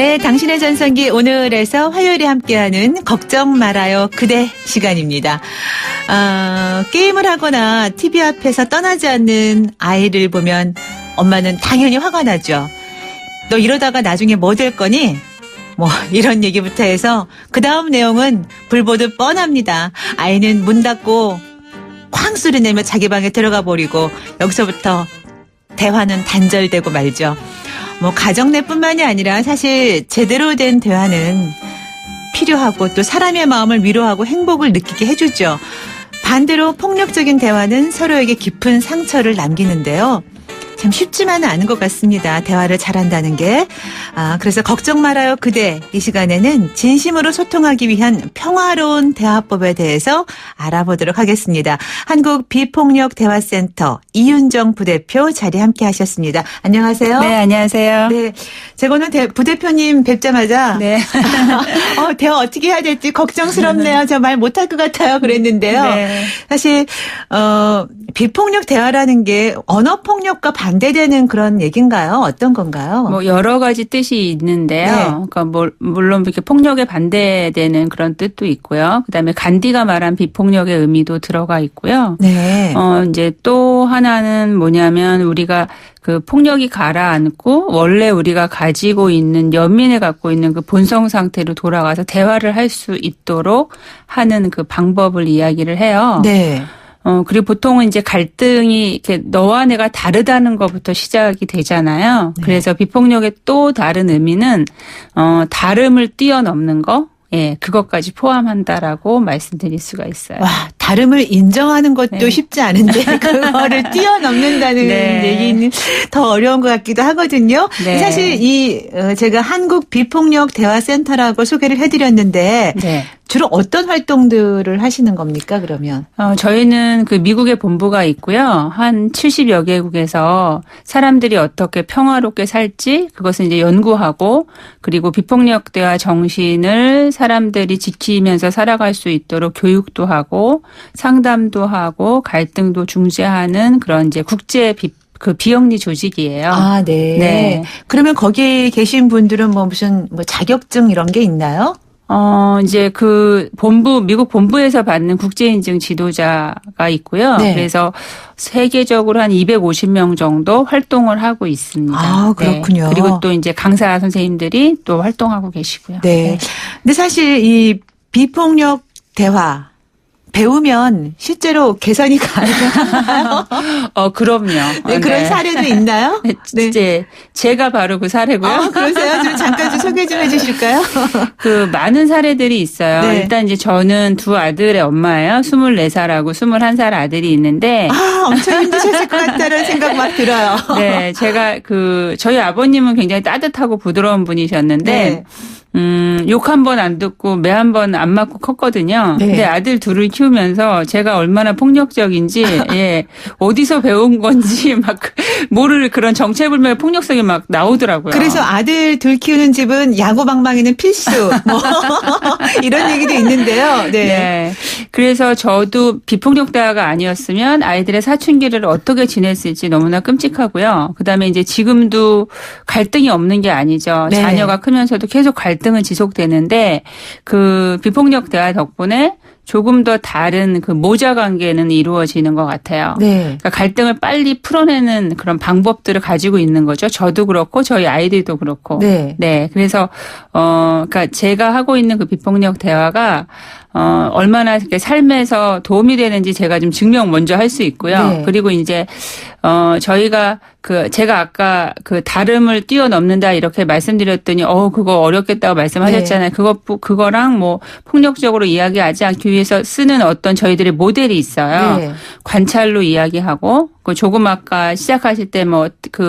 네, 당신의 전성기 오늘에서 화요일에 함께하는 걱정 말아요 그대 시간입니다. 게임을 하거나 TV 앞에서 떠나지 않는 아이를 보면 엄마는 당연히 화가 나죠. 너 이러다가 나중에 뭐 될 거니? 뭐 이런 얘기부터 해서 그 다음 내용은 불보듯 뻔합니다. 아이는 문 닫고 쾅 소리 내며 자기 방에 들어가 버리고 여기서부터 대화는 단절되고 말죠. 뭐 가정내뿐만이 아니라 사실 제대로 된 대화는 필요하고 또 사람의 마음을 위로하고 행복을 느끼게 해주죠. 반대로 폭력적인 대화는 서로에게 깊은 상처를 남기는데요. 참 쉽지만은 않은 것 같습니다. 대화를 잘한다는 게. 그래서 걱정 말아요 그대. 이 시간에는 진심으로 소통하기 위한 평화로운 대화법에 대해서 알아보도록 하겠습니다. 한국 비폭력 대화센터 이윤정 부대표 자리 함께 하셨습니다. 안녕하세요. 네, 안녕하세요. 네, 제가 오늘 부대표님 뵙자마자 네. 대화 어떻게 해야 될지 걱정스럽네요. 저 말 못할 것 같아요. 그랬는데요. 네. 사실 비폭력 대화라는 게 언어폭력과 반대되는 그런 얘기인가요? 어떤 건가요? 뭐 여러 가지 뜻이 있는데요. 네. 그러니까 물론 이렇게 폭력에 반대되는 그런 뜻도 있고요. 그다음에 간디가 말한 비폭력의 의미도 들어가 있고요. 네. 이제 또 하나는 뭐냐면 우리가 그 폭력이 가라앉고 원래 우리가 가지고 있는 연민을 갖고 있는 그 본성 상태로 돌아가서 대화를 할 수 있도록 하는 그 방법을 이야기를 해요. 네. 그리고 보통은 이제 갈등이 이렇게 너와 내가 다르다는 것부터 시작이 되잖아요. 네. 그래서 비폭력의 또 다른 의미는, 다름을 뛰어넘는 거? 예, 그것까지 포함한다라고 말씀드릴 수가 있어요. 와, 다름을 인정하는 것도 네. 쉽지 않은데 그거를 뛰어넘는다는 네. 얘기는 더 어려운 것 같기도 하거든요. 네. 사실 제가 한국 비폭력 대화센터라고 소개를 해드렸는데 네. 주로 어떤 활동들을 하시는 겁니까, 그러면? 저희는 그 미국에 본부가 있고요. 한 70여 개국에서 사람들이 어떻게 평화롭게 살지 그것을 이제 연구하고 그리고 비폭력 대화 정신을 사람들이 지키면서 살아갈 수 있도록 교육도 하고 상담도 하고 갈등도 중재하는 그런 이제 국제 비영리 조직이에요. 아, 네. 네. 그러면 거기 계신 분들은 무슨 자격증 이런 게 있나요? 이제 미국 본부에서 받는 국제인증 지도자가 있고요. 네. 그래서 세계적으로 한 250명 정도 활동을 하고 있습니다. 아, 그렇군요. 네. 그리고 또 이제 강사 선생님들이 또 활동하고 계시고요. 네. 근데 사실 이 비폭력 대화 배우면 실제로 개선이 가능한가요? 그럼요. 네, 그런 사례도 있나요? 네. 이제 제가 바로 그 사례고요. 그러세요? 좀 잠깐 좀 소개 좀 해주실까요? 많은 사례들이 있어요. 네. 일단 이제 저는 두 아들의 엄마예요. 24살하고 21살 아들이 있는데. 엄청 힘드셨을 것 같다는 생각 막 들어요. 네, 제가 저희 아버님은 굉장히 따뜻하고 부드러운 분이셨는데. 네. 욕 한 번 안 듣고 매 한 번 안 맞고 컸거든요. 네. 근데 아들 둘을 키우면서 제가 얼마나 폭력적인지, 예, 어디서 배운 건지 막 모를 그런 정체불명의 폭력성이 막 나오더라고요. 그래서 아들 둘 키우는 집은 야구방망이는 필수, 이런 얘기도 있는데요. 네. 네. 그래서 저도 비폭력 대화가 아니었으면 아이들의 사춘기를 어떻게 지냈을지 너무나 끔찍하고요. 그다음에 이제 지금도 갈등이 없는 게 아니죠. 네. 자녀가 크면서도 계속 갈등은 지속되는데 그 비폭력 대화 덕분에 조금 더 다른 그 모자 관계는 이루어지는 것 같아요. 네. 그러니까 갈등을 빨리 풀어내는 그런 방법들을 가지고 있는 거죠. 저도 그렇고 저희 아이들도 그렇고. 네. 네. 그래서 그러니까 제가 하고 있는 그 비폭력 대화가 얼마나 이렇게 삶에서 도움이 되는지 제가 좀 증명 먼저 할 수 있고요. 네. 그리고 이제 저희가 제가 아까 다름을 뛰어넘는다 이렇게 말씀드렸더니 그거 어렵겠다고 말씀하셨잖아요. 네. 그거랑 뭐 폭력적으로 이야기하지 않기 위해서 쓰는 어떤 저희들의 모델이 있어요. 네. 관찰로 이야기하고 조금 아까 시작하실 때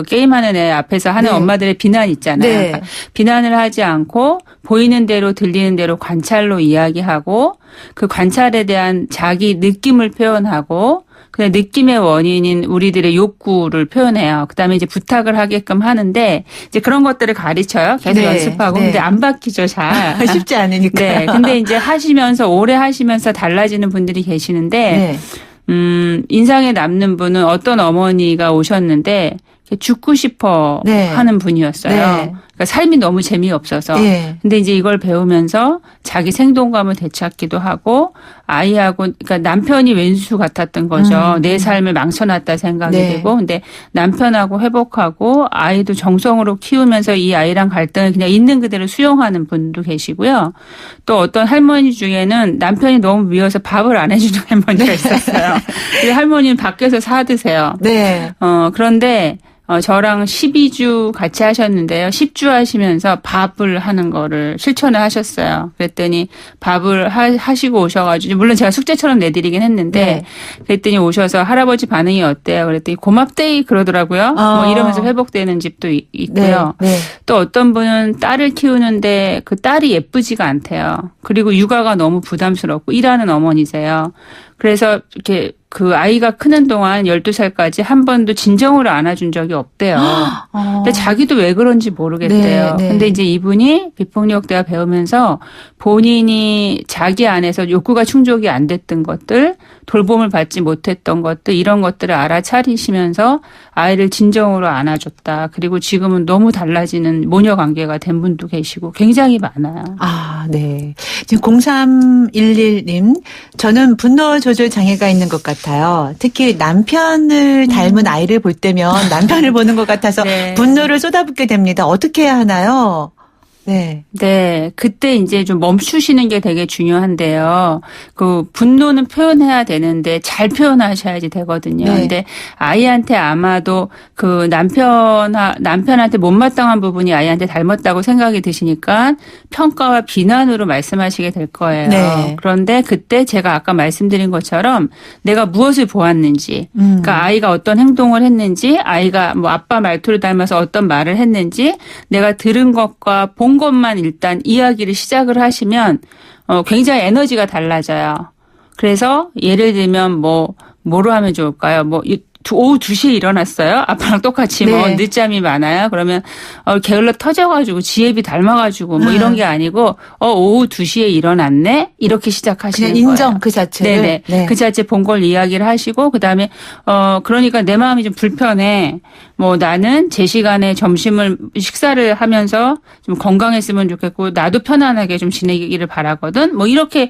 게임하는 애 앞에서 하는 네. 엄마들의 비난 있잖아요. 네. 그러니까 비난을 하지 않고 보이는 대로 들리는 대로 관찰로 이야기하고 그 관찰에 대한 자기 느낌을 표현하고 그냥 느낌의 원인인 우리들의 욕구를 표현해요. 그다음에 이제 부탁을 하게끔 하는데 이제 그런 것들을 가르쳐요. 계속 네. 연습하고. 네. 근데 안 바뀌죠, 잘. 쉽지 않으니까. 네. 근데 이제 오래 하시면서 달라지는 분들이 계시는데 네. 인상에 남는 분은 어떤 어머니가 오셨는데 죽고 싶어 네. 하는 분이었어요. 네. 그러니까 삶이 너무 재미없어서. 예. 근데 이제 이걸 배우면서 자기 생동감을 되찾기도 하고 아이하고 그러니까 남편이 왼수 같았던 거죠. 내 삶을 망쳐놨다 생각이 네. 되고 근데 남편하고 회복하고 아이도 정성으로 키우면서 이 아이랑 갈등을 그냥 있는 그대로 수용하는 분도 계시고요. 또 어떤 할머니 중에는 남편이 너무 미워서 밥을 안 해주는 할머니가 있었어요. 그 할머니는 밖에서 사 드세요. 네. 그런데 저랑 12주 같이 하셨는데요. 10주 하시면서 밥을 하는 거를 실천을 하셨어요. 그랬더니 밥을 하시고 오셔가지고 물론 제가 숙제처럼 내드리긴 했는데 네. 그랬더니 오셔서 할아버지 반응이 어때요? 그랬더니 고맙데이 그러더라고요. 뭐 이러면서 회복되는 집도 있고요. 네. 네. 또 어떤 분은 딸을 키우는데 그 딸이 예쁘지가 않대요. 그리고 육아가 너무 부담스럽고 일하는 어머니세요. 그래서 이렇게 그 아이가 크는 동안 12살까지 한 번도 진정으로 안아준 적이 없대요. 근데 자기도 왜 그런지 모르겠대요. 네, 네. 근데 이제 이분이 비폭력 대화 배우면서 본인이 자기 안에서 욕구가 충족이 안 됐던 것들, 돌봄을 받지 못했던 것들, 이런 것들을 알아차리시면서 아이를 진정으로 안아줬다. 그리고 지금은 너무 달라지는 모녀 관계가 된 분도 계시고 굉장히 많아요. 아, 네. 지금 0311님, 저는 분노 조절 장애가 있는 것 같아요. 특히 남편을 닮은 아이를 볼 때면 남편을 보는 것 같아서 네. 분노를 쏟아붓게 됩니다. 어떻게 해야 하나요? 네. 네. 그때 이제 좀 멈추시는 게 되게 중요한데요. 그 분노는 표현해야 되는데 잘 표현하셔야지 되거든요. 네. 근데 아이한테 아마도 그 남편한테 못마땅한 부분이 아이한테 닮았다고 생각이 드시니까 평가와 비난으로 말씀하시게 될 거예요. 네. 그런데 그때 제가 아까 말씀드린 것처럼 내가 무엇을 보았는지, 그러니까 아이가 어떤 행동을 했는지, 아이가 뭐 아빠 말투를 닮아서 어떤 말을 했는지, 내가 들은 것과 본 것만 일단 이야기를 시작을 하시면 굉장히 에너지가 달라져요. 그래서 예를 들면 뭐로 하면 좋을까요? 오후 2시에 일어났어요. 아빠랑 똑같이 네. 늦잠이 많아요. 그러면 게을러 터져가지고 지혜비 닮아가지고 이런 게 아니고 오후 2시에 일어났네. 이렇게 시작하시는 그냥 인정 거예요. 그 자체를. 네네. 네. 그 자체 본 걸 이야기를 하시고 그다음에 그러니까 내 마음이 좀 불편해. 나는 제 시간에 식사를 하면서 좀 건강했으면 좋겠고 나도 편안하게 좀 지내기를 바라거든. 이렇게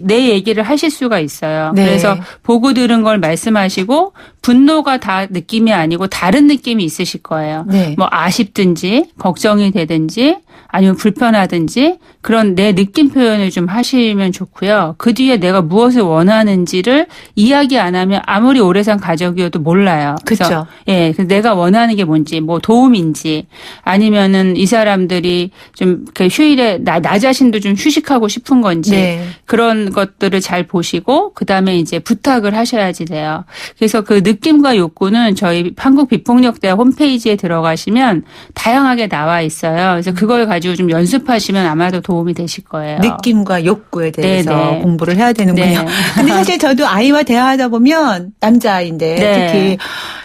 내 얘기를 하실 수가 있어요. 네. 그래서 보고 들은 걸 말씀하시고 분노가 다 느낌이 아니고 다른 느낌이 있으실 거예요. 네. 아쉽든지 걱정이 되든지 아니면 불편하든지 그런 내 느낌 표현을 좀 하시면 좋고요. 그 뒤에 내가 무엇을 원하는지를 이야기 안 하면 아무리 오래 산 가족이어도 몰라요. 그렇죠. 예, 그래서 내가 원하는 게 뭔지, 도움인지, 아니면은 이 사람들이 좀 휴일에 나 자신도 좀 휴식하고 싶은 건지, 네. 그런 것들을 잘 보시고, 그 다음에 이제 부탁을 하셔야지 돼요. 그래서 그 느낌과 욕구는 저희 한국비폭력대화 홈페이지에 들어가시면 다양하게 나와 있어요. 그래서 그걸 가지고 좀 연습하시면 아마도 도움이 되실 거예요. 느낌과 욕구에 대해서 네네. 공부를 해야 되는군요. 네. 근데 사실 저도 아이와 대화하다 보면 남자아이인데 네. 특히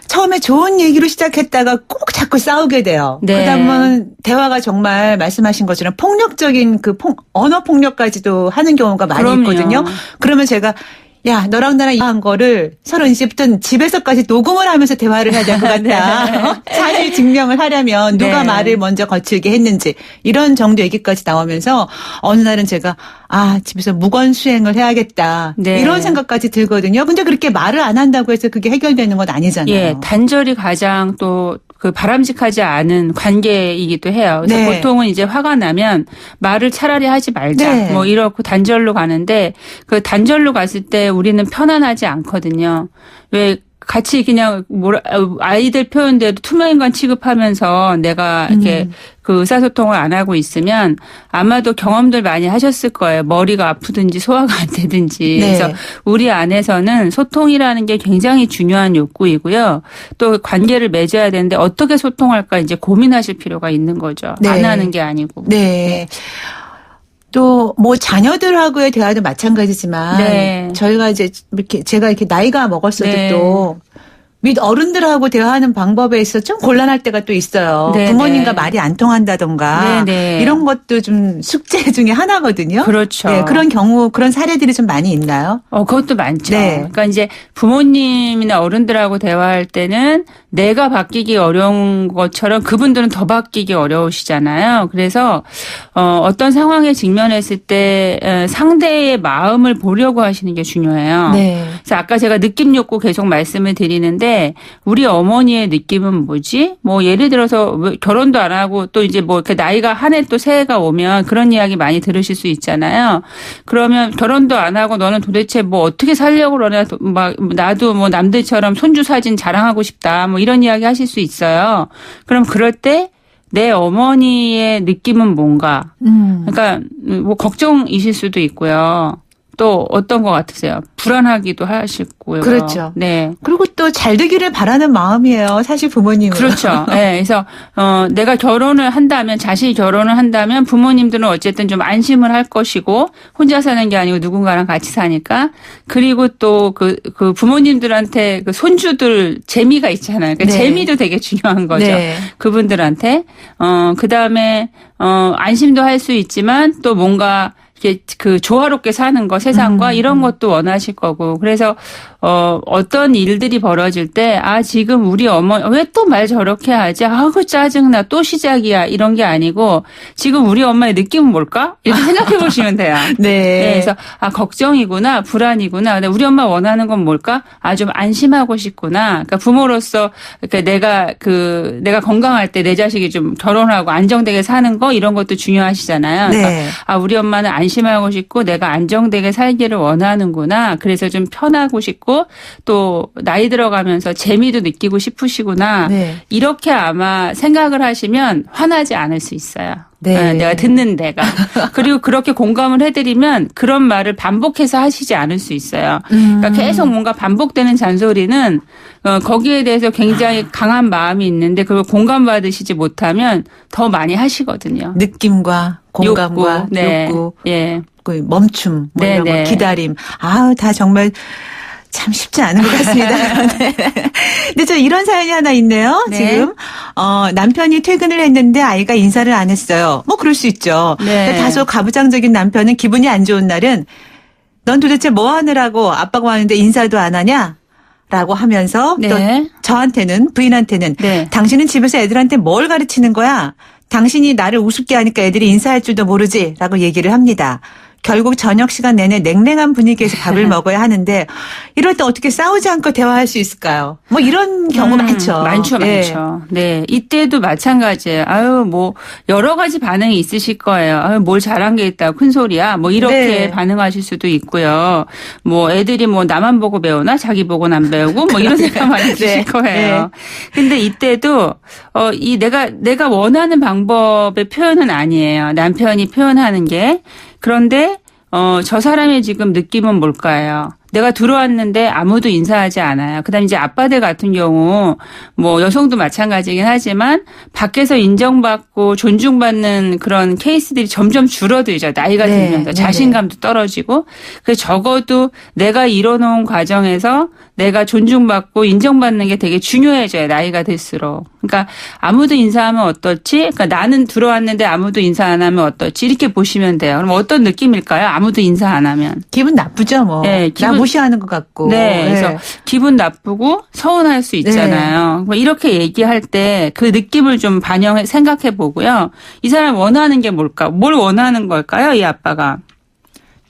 처음에 좋은 얘기로 시작했다가 꼭 자꾸 싸우게 돼요. 네. 그다음은 대화가 정말 말씀하신 것처럼 폭력적인 언어 폭력까지도 하는 경우가 많이 그럼요. 있거든요. 그러면 제가 야, 너랑 나랑 이야기한 거를 서로 이제부터는 집에서까지 녹음을 하면서 대화를 해야 될 것 같다. 네. 사실 증명을 하려면 누가 네. 말을 먼저 거칠게 했는지 이런 정도 얘기까지 나오면서 어느 날은 제가 집에서 무건수행을 해야겠다. 네. 이런 생각까지 들거든요. 근데 그렇게 말을 안 한다고 해서 그게 해결되는 건 아니잖아요. 예, 단절이 가장 또 바람직하지 않은 관계이기도 해요. 그래서 네. 보통은 이제 화가 나면 말을 차라리 하지 말자. 네. 이렇고 단절로 가는데 그 단절로 갔을 때 우리는 편안하지 않거든요. 왜 같이 그냥 아이들 표현대로 투명인간 취급하면서 내가 이렇게 그 의사소통을 안 하고 있으면 아마도 경험들 많이 하셨을 거예요. 머리가 아프든지 소화가 안 되든지. 네. 그래서 우리 안에서는 소통이라는 게 굉장히 중요한 욕구이고요. 또 관계를 맺어야 되는데 어떻게 소통할까 이제 고민하실 필요가 있는 거죠. 네. 안 하는 게 아니고. 네. 또 자녀들하고의 대화도 마찬가지지만 네. 저희가 이제 제가 이렇게 나이가 먹었어도 네. 또 및 어른들하고 대화하는 방법에 있어 좀 곤란할 때가 또 있어요. 네네. 부모님과 말이 안 통한다던가 네네. 이런 것도 좀 숙제 중에 하나거든요. 그렇죠. 네, 그런 경우 그런 사례들이 좀 많이 있나요? 그것도 많죠. 네. 그러니까 이제 부모님이나 어른들하고 대화할 때는 내가 바뀌기 어려운 것처럼 그분들은 더 바뀌기 어려우시잖아요. 그래서 어떤 상황에 직면했을 때 상대의 마음을 보려고 하시는 게 중요해요. 네. 그래서 아까 제가 느낌 욕구 계속 말씀을 드리는데 우리 어머니의 느낌은 뭐지? 뭐 예를 들어서 왜 결혼도 안 하고 또 이제 뭐 이렇게 나이가 한 해 또 새해가 오면 그런 이야기 많이 들으실 수 있잖아요. 그러면 결혼도 안 하고 너는 도대체 뭐 어떻게 살려고 그러냐? 막 나도 뭐 남들처럼 손주 사진 자랑하고 싶다. 뭐 이런 이야기 하실 수 있어요. 그럼 그럴 때 내 어머니의 느낌은 뭔가? 그러니까 뭐 걱정이실 수도 있고요. 또 어떤 것 같으세요? 불안하기도 하시고요. 그렇죠. 네. 그리고 또 잘 되기를 바라는 마음이에요. 사실 부모님은. 그렇죠. 네. 그래서 내가 결혼을 한다면 자신이 결혼을 한다면 부모님들은 어쨌든 좀 안심을 할 것이고 혼자 사는 게 아니고 누군가랑 같이 사니까 그리고 또 그 부모님들한테 그 손주들 재미가 있잖아요. 그러니까 네. 재미도 되게 중요한 거죠. 네. 그분들한테 그다음에 안심도 할 수 있지만 또 뭔가 이게 그 조화롭게 사는 거 세상과 이런 것도 원하실 거고 그래서 어떤 일들이 벌어질 때 지금 우리 어머니 왜 또 말 저렇게 하지? 그 짜증나 또 시작이야 이런 게 아니고 지금 우리 엄마의 느낌은 뭘까? 이렇게 생각해 보시면 돼요. 네. 그래서 불안이구나 불안이구나. 근데 우리 엄마 원하는 건 뭘까? 좀 안심하고 싶구나. 그러니까 부모로서 그러니까 내가 건강할 때 내 자식이 좀 결혼하고 안정되게 사는 거 이런 것도 중요하시잖아요. 네. 그러니까 우리 엄마는 안심하고 싶고 내가 안정되게 살기를 원하는구나. 그래서 좀 편하고 싶고 또 나이 들어가면서 재미도 느끼고 싶으시구나. 네. 이렇게 아마 생각을 하시면 화나지 않을 수 있어요. 네. 내가 듣는 데가. 그리고 그렇게 공감을 해드리면 그런 말을 반복해서 하시지 않을 수 있어요. 그러니까 계속 뭔가 반복되는 잔소리는 거기에 대해서 굉장히 강한 마음이 있는데 그걸 공감받으시지 못하면 더 많이 하시거든요. 느낌과 공감과 욕구. 네. 욕구, 예. 그 멈춤, 뭐 이런 네네. 거, 기다림. 다 정말 참 쉽지 않은 것 같습니다. 네. 근데 저 이런 사연이 하나 있네요. 네. 지금 남편이 퇴근을 했는데 아이가 인사를 안 했어요. 뭐 그럴 수 있죠. 네. 근데 다소 가부장적인 남편은 기분이 안 좋은 날은 넌 도대체 뭐 하느라고 아빠가 왔는데 인사도 안 하냐? 라고 하면서 네. 또 저한테는 부인한테는 네. 당신은 집에서 애들한테 뭘 가르치는 거야? 당신이 나를 우습게 하니까 애들이 인사할 줄도 모르지? 라고 얘기를 합니다. 결국 저녁 시간 내내 냉랭한 분위기에서 밥을 먹어야 하는데 이럴 때 어떻게 싸우지 않고 대화할 수 있을까요? 뭐 이런 경우 많죠. 많죠. 예. 많죠. 네. 이때도 마찬가지예요. 뭐 여러 가지 반응이 있으실 거예요. 뭘 잘한 게 있다. 큰 소리야. 뭐 이렇게 네. 반응하실 수도 있고요. 뭐 애들이 뭐 나만 보고 배우나 자기 보고는 안 배우고 뭐 이런 생각 많이 드실 네. 거예요. 근데 이때도 내가 원하는 방법의 표현은 아니에요. 남편이 표현하는 게. 그런데 저 사람의 지금 느낌은 뭘까요? 내가 들어왔는데 아무도 인사하지 않아요. 그다음에 이제 아빠들 같은 경우 뭐 여성도 마찬가지긴 하지만 밖에서 인정받고 존중받는 그런 케이스들이 점점 줄어들죠. 나이가 네. 들면서 네. 자신감도 떨어지고 그래서 적어도 내가 이뤄놓은 과정에서 내가 존중받고 인정받는 게 되게 중요해져요. 나이가 들수록. 그러니까 아무도 인사하면 어떨지 그러니까 나는 들어왔는데 아무도 인사 안 하면 어떨지 이렇게 보시면 돼요. 그럼 어떤 느낌일까요? 아무도 인사 안 하면. 기분 나쁘죠, 뭐. 네, 나 무시하는 것 같고. 네, 그래서 기분 나쁘고 서운할 수 있잖아요. 뭐 이렇게 얘기할 때 그 느낌을 좀 생각해 보고요. 이 사람 원하는 게 뭘까? 뭘 원하는 걸까요? 이 아빠가.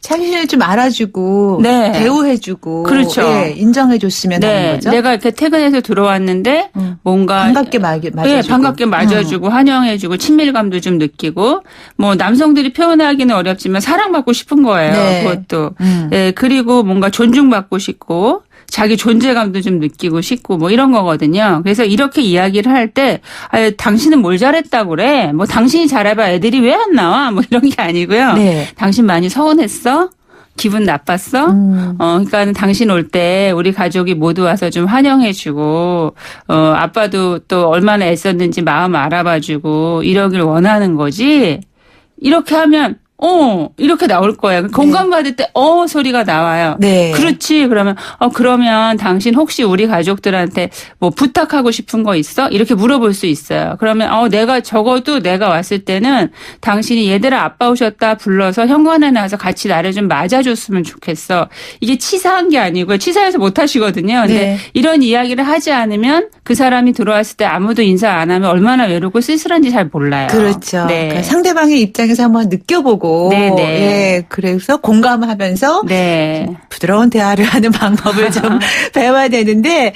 자신을 좀 알아주고 네. 대우해주고 그렇죠. 예, 인정해줬으면 하는 네, 거죠. 내가 이렇게 퇴근해서 들어왔는데 뭔가 반갑게 맞아주고. 네, 반갑게 맞아주고 환영해주고 친밀감도 좀 느끼고 뭐 남성들이 표현하기는 어렵지만 사랑받고 싶은 거예요. 네. 그것도. 네, 그리고 뭔가 존중받고 싶고 자기 존재감도 좀 느끼고 싶고 뭐 이런 거거든요. 그래서 이렇게 이야기를 할 때 당신은 뭘 잘했다고 그래? 뭐 당신이 잘해봐 애들이 왜 안 나와? 뭐 이런 게 아니고요. 네. 당신 많이 서운했어? 기분 나빴어? 그러니까 당신 올 때 우리 가족이 모두 와서 좀 환영해주고, 아빠도 또 얼마나 애썼는지 마음 알아봐주고, 이러길 원하는 거지. 이렇게 하면 이렇게 나올 거예요. 공감받을 때, 소리가 나와요. 네. 그렇지. 그러면 당신 혹시 우리 가족들한테 뭐 부탁하고 싶은 거 있어? 이렇게 물어볼 수 있어요. 그러면, 적어도 내가 왔을 때는 당신이 얘들아 아빠 오셨다 불러서 현관에 나와서 같이 나를 좀 맞아줬으면 좋겠어. 이게 치사한 게 아니고요. 치사해서 못 하시거든요. 근데 네. 이런 이야기를 하지 않으면 그 사람이 들어왔을 때 아무도 인사 안 하면 얼마나 외롭고 쓸쓸한지 잘 몰라요. 그렇죠. 네. 그 상대방의 입장에서 한번 느껴보고 네네. 예, 그래서 공감하면서 네. 부드러운 대화를 하는 방법을 좀 배워야 되는데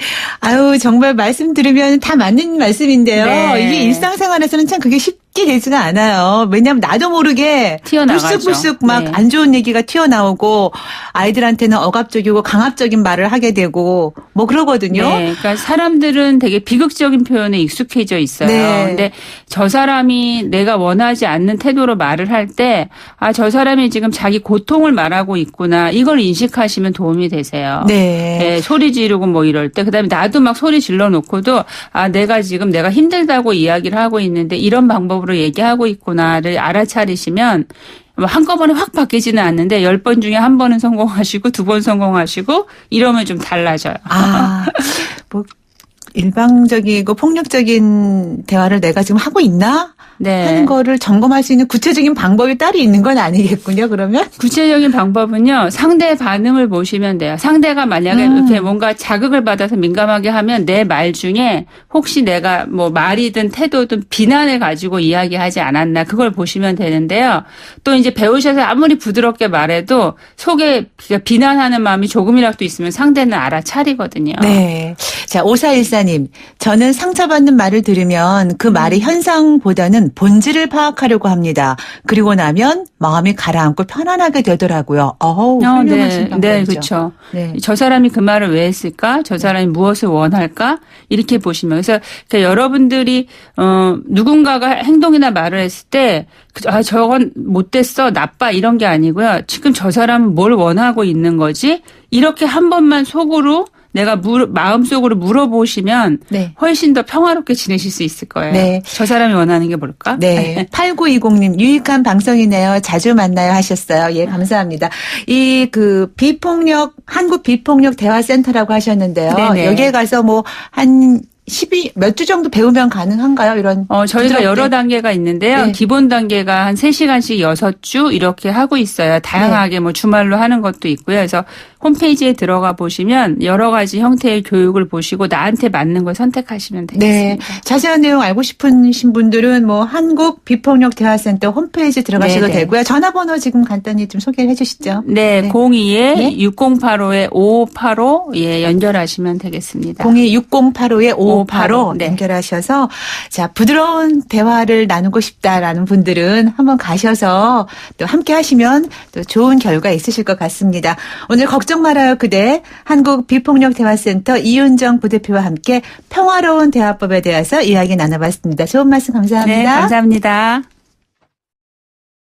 정말 말씀 들으면 다 맞는 말씀인데요. 네. 이게 일상생활에서는 참 그게 쉽게 되지가 않아요. 왜냐하면 나도 모르게 튀어나가죠. 불쑥불쑥 막 네. 안 좋은 얘기가 튀어나오고 아이들한테는 억압적이고 강압적인 말을 하게 되고 뭐 그러거든요. 네, 그러니까 사람들은 되게 비극적인 표현에 익숙해져 있어요. 네. 근데 저 사람이 내가 원하지 않는 태도로 말을 할 때, 저 사람이 지금 자기 고통을 말하고 있구나. 이걸 인식하시면 도움이 되세요. 네. 네, 소리 지르고 뭐 이럴 때, 그다음에 나도 막 소리 질러 놓고도 내가 힘들다고 이야기를 하고 있는데 이런 방법으로 얘기하고 있구나를 알아차리시면 한꺼번에 확 바뀌지는 않는데 10번 중에 한 번은 성공하시고 2번 성공하시고 이러면 좀 달라져요. 뭐 일방적이고 폭력적인 대화를 내가 지금 하고 있나? 네. 하는 거를 점검할 수 있는 구체적인 방법이 따로 있는 건 아니겠군요, 그러면? 구체적인 방법은요, 상대 반응을 보시면 돼요. 상대가 만약에 이렇게 뭔가 자극을 받아서 민감하게 하면 내 말 중에 혹시 내가 뭐 말이든 태도든 비난을 가지고 이야기하지 않았나, 그걸 보시면 되는데요. 또 이제 배우셔서 아무리 부드럽게 말해도 속에 비난하는 마음이 조금이라도 있으면 상대는 알아차리거든요. 네. 자, 5414님. 저는 상처받는 말을 들으면 그 말의 현상보다는 본질을 파악하려고 합니다. 그리고 나면 마음이 가라앉고 편안하게 되더라고요. 훌륭하신 방법이죠. 네, 그렇죠. 네. 저 사람이 그 말을 왜 했을까? 저 사람이 무엇을 원할까? 이렇게 보시면. 그래서 여러분들이 누군가가 행동이나 말을 했을 때 저건 못됐어, 나빠 이런 게 아니고요. 지금 저 사람은 뭘 원하고 있는 거지? 이렇게 한 번만 속으로 내가 마음속으로 물어보시면 네. 훨씬 더 평화롭게 지내실 수 있을 거예요. 네. 저 사람이 원하는 게 뭘까? 네. 8920님, 유익한 방송이네요. 자주 만나요 하셨어요. 예, 감사합니다. 한국 비폭력 대화센터라고 하셨는데요. 네네. 여기에 가서 몇 주 정도 배우면 가능한가요? 이런. 저희가 부드럽게. 여러 단계가 있는데요. 네. 기본 단계가 한 3시간씩 6주 이렇게 하고 있어요. 다양하게 뭐 주말로 하는 것도 있고요. 그래서 홈페이지에 들어가 보시면 여러 가지 형태의 교육을 보시고 나한테 맞는 걸 선택하시면 되겠습니다. 네. 자세한 내용 알고 싶으신 분들은 한국 비폭력 대화센터 홈페이지 들어가셔도 네네. 되고요. 전화번호 지금 간단히 좀 소개를 해 주시죠. 네, 네. 02-6085-5585 연결하시면 되겠습니다. 02-6085-5585 네. 연결하셔서 자, 부드러운 대화를 나누고 싶다라는 분들은 한번 가셔서 또 함께 하시면 또 좋은 결과 있으실 것 같습니다. 오늘 걱정 말아요 그대 한국 비폭력 대화센터 이윤정 부대표와 함께 평화로운 대화법에 대해서 이야기 나눠봤습니다. 좋은 말씀 감사합니다. 네, 감사합니다.